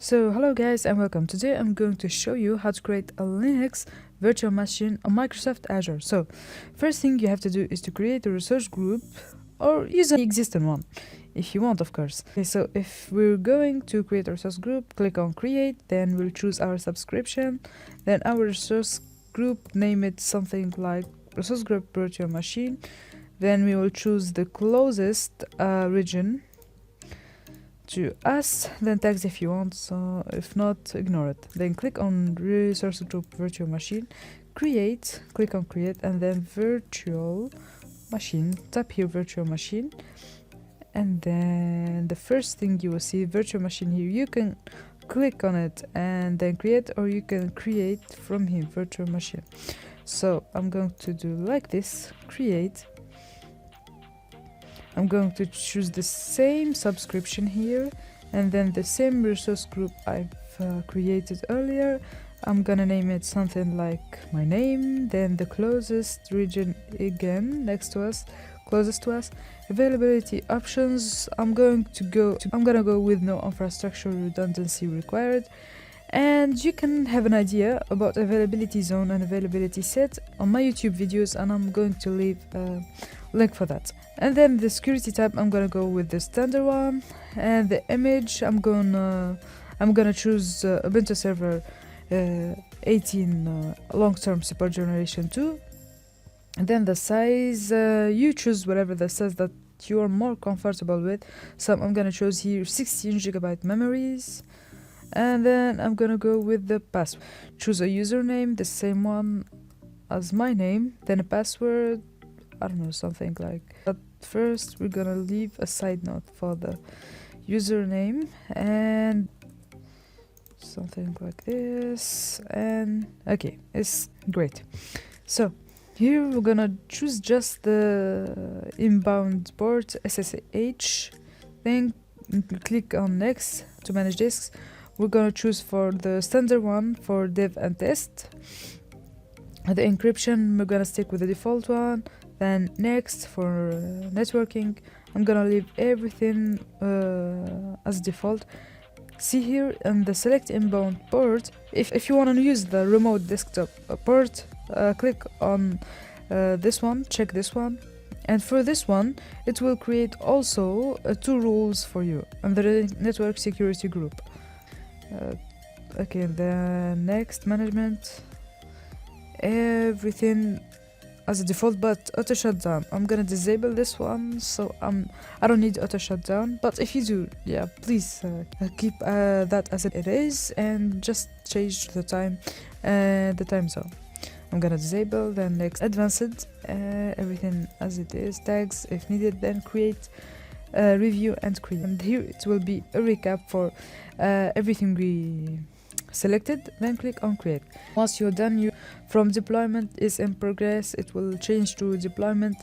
So hello guys and welcome. Today I'm going to show you how to create a Linux virtual machine on Microsoft Azure. So first thing you have to do is to create a resource group or use an existing one if you want, of course. Okay, so if we're going to create a resource group, click on create, then we'll choose our subscription, then our resource group, name it something like resource group virtual machine, then we will choose the closest region to us, then tags if you want, so if not, ignore it. Then click on resource group virtual machine, create, click on create, and then virtual machine, tap here virtual machine, and then the first thing you will see virtual machine here. You can click on it and then create, or you can create from here virtual machine. So I'm going to do like this, create. I'm going to choose the same subscription here and then the same resource group I've created earlier. I'm gonna name it something like my name, then the closest region again next to us, closest to us. Availability options, I'm gonna go with no infrastructure redundancy required. And you can have an idea about availability zone and availability set on my YouTube videos, and I'm going to leave a link for that. And then the security tab, I'm gonna go with the standard one, and the image I'm gonna choose Ubuntu server 18 long-term support generation 2. And then the size, you choose whatever the size that you are more comfortable with. So I'm gonna choose here 16 GB memories. And then I'm gonna go with the password. Choose a username, the same one as my name, then a password, I don't know, something like that. First we're gonna leave a side note for the username and something like this, and okay, it's great. So here we're gonna choose just the inbound port SSH, then click on next to manage disks. We're gonna choose for the standard one for dev and test. The encryption, we're gonna stick with the default one. Then next for networking, I'm gonna leave everything as default. See here in the select inbound port, if you want to use the remote desktop port, click on this one, check this one. And for this one, it will create also 2 rules for you under the network security group. Okay, the next management, everything as a default, but auto shutdown, I'm gonna disable this one, so I don't need auto shutdown. But if you do, yeah, please keep that as it is and just change the time zone. I'm gonna disable. Then next, advanced, everything as it is, tags if needed, then create, review and create. And here it will be a recap for everything we selected, then click on create. Once you're done, from deployment is in progress, it will change to deployment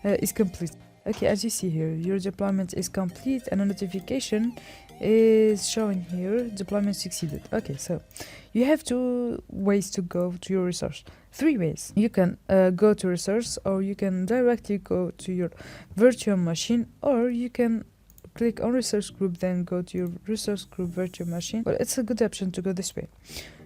is complete. Okay, as you see here, your deployment is complete and a notification is showing here, deployment succeeded. Okay, so you have 2 ways to go to your resource. 3 ways. You can go to resource, or you can directly go to your virtual machine, or you can click on resource group, then go to your resource group virtual machine. But it's a good option to go this way.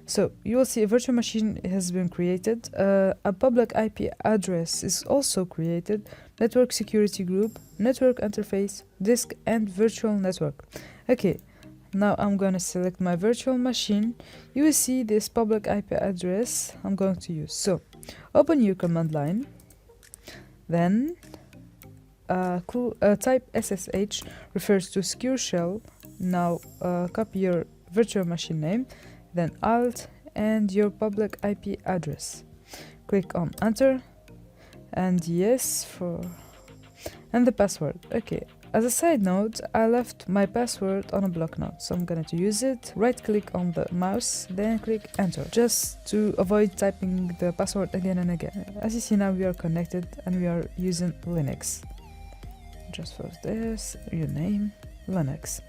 So you will see a virtual machine has been created, a public IP address is also created, network security group, network interface, disk, and virtual network. Okay, now I'm gonna select my virtual machine. You will see this public IP address I'm going to use. So open your command line, then type SSH, refers to secure shell. Now copy your virtual machine name, then alt and your public IP address. Click on enter and yes and the password. Okay, as a side note, I left my password on a block note, so I'm gonna to use it. Right click on the mouse, then click enter, just to avoid typing the password again and again. As you see now, we are connected and we are using Linux. Just for this, your name, Linux.